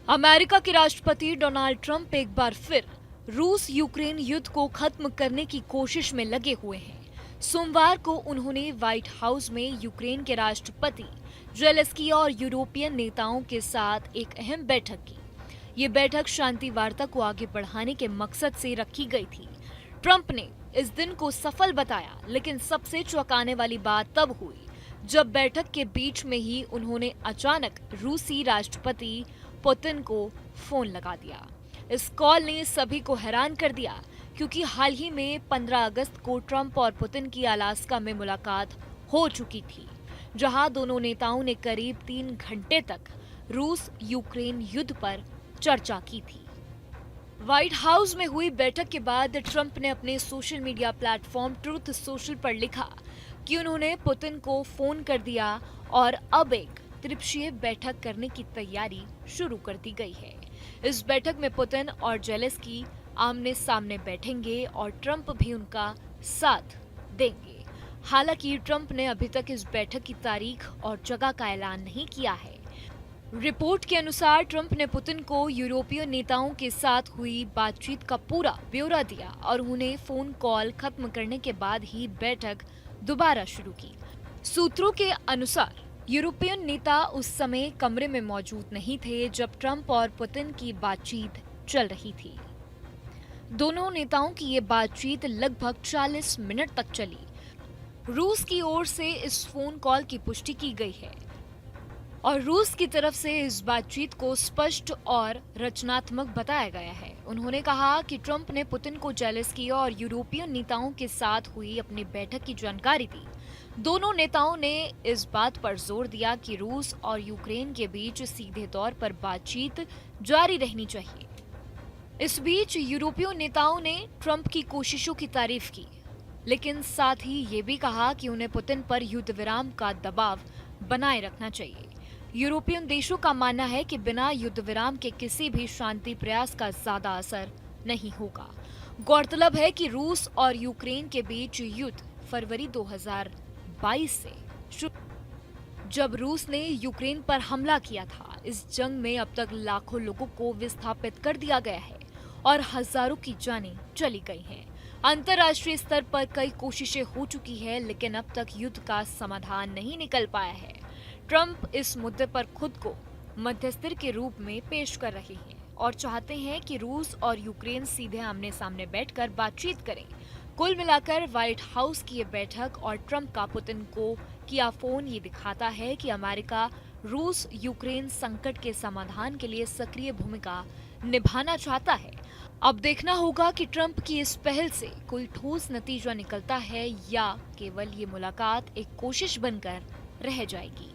America के राष्ट्रपति Donald Trump एक बार फिर रूस यूक्रेन युद्ध को खत्म करने की कोशिश में लगे हुए हैं। सोमवार को उन्होंने व्हाइट हाउस में यूक्रेन के राष्ट्रपति जेलेंस्की और यूरोपियन नेताओं के साथ एक अहम बैठक की। ये बैठक शांति वार्ता को आगे बढ़ाने के मकसद से रखी गई थी। ट्रंप ने इस दिन को सफल बताया, लेकिन सबसे चौंकाने वाली बात तब हुई जब बैठक के बीच में ही उन्होंने अचानक रूसी राष्ट्रपति पुतिन को फोन लगा दिया। इस कॉल ने सभी को हैरान कर दिया, क्योंकि हाल ही में 15 अगस्त को ट्रंप और पुतिन की अलास्का में मुलाकात हो चुकी थी, जहां दोनों नेताओं ने करीब 3 घंटे तक रूस यूक्रेन युद्ध पर चर्चा की थी। व्हाइट हाउस में हुई बैठक के बाद ट्रंप ने अपने social media platform truth social पर लिखा कि उन्होंने पुतिन को फोन कर दिया और अब एक त्रिपक्षीय बैठक करने की तैयारी शुरू कर दी गई है। इस बैठक में पुतिन और जेलेंस्की आमने सामने बैठेंगे और ट्रंप भी उनका साथ देंगे। हालांकि ट्रंप ने अभी तक इस बैठक की तारीख और जगह का ऐलान नहीं किया है। रिपोर्ट के अनुसार ट्रंप ने पुतिन को यूरोपीय नेताओं के साथ हुई बातचीत का पूरा ब्यौरा दिया और उन्हें फोन कॉल खत्म करने के बाद ही बैठक दोबारा शुरू की। सूत्रों के अनुसार यूरोपियन नेता उस समय कमरे में मौजूद नहीं थे जब ट्रंप और पुतिन की बातचीत चल रही थी। दोनों नेताओं की ये बातचीत लगभग 40 मिनट तक चली। रूस की ओर से इस फोन कॉल की पुष्टि की गई है और रूस की तरफ से इस बातचीत को स्पष्ट और रचनात्मक बताया गया है। उन्होंने कहा कि ट्रंप ने पुतिन को जेलेंस्की और यूरोपियन नेताओं के साथ हुई अपनी बैठक की जानकारी दी। दोनों नेताओं ने इस बात पर जोर दिया कि रूस और यूक्रेन के बीच सीधे तौर पर बातचीत जारी रहनी चाहिए। इस बीच यूरोपीय नेताओं ने ट्रंप की कोशिशों की तारीफ की, लेकिन साथ ही ये भी कहा कि उन्हें पुतिन पर युद्ध विराम का दबाव बनाए रखना चाहिए। यूरोपियन देशों का मानना है कि बिना युद्ध विराम के किसी भी शांति प्रयास का ज्यादा असर नहीं होगा। गौरतलब है कि रूस और यूक्रेन के बीच युद्ध फरवरी 2022 से शुरू, जब रूस ने यूक्रेन पर हमला किया था। इस जंग में अब तक लाखों लोगों को विस्थापित कर दिया गया है और हजारों की जानें चली गई हैं। अंतर्राष्ट्रीय स्तर पर कई कोशिशें हो चुकी है, लेकिन अब तक युद्ध का समाधान नहीं निकल पाया है। ट्रंप इस मुद्दे पर खुद को मध्यस्थ के रूप में पेश कर रहे हैं और चाहते हैं कि रूस और यूक्रेन सीधे आमने सामने बैठकर बातचीत करें। कुल मिलाकर व्हाइट हाउस की ये बैठक और ट्रंप का पुतिन को किया फोन ये दिखाता है कि अमेरिका रूस यूक्रेन संकट के समाधान के लिए सक्रिय भूमिका निभाना चाहता है। अब देखना होगा कि ट्रंप की इस पहल से कोई ठोस नतीजा निकलता है या केवल ये मुलाकात एक कोशिश बनकर रह जाएगी।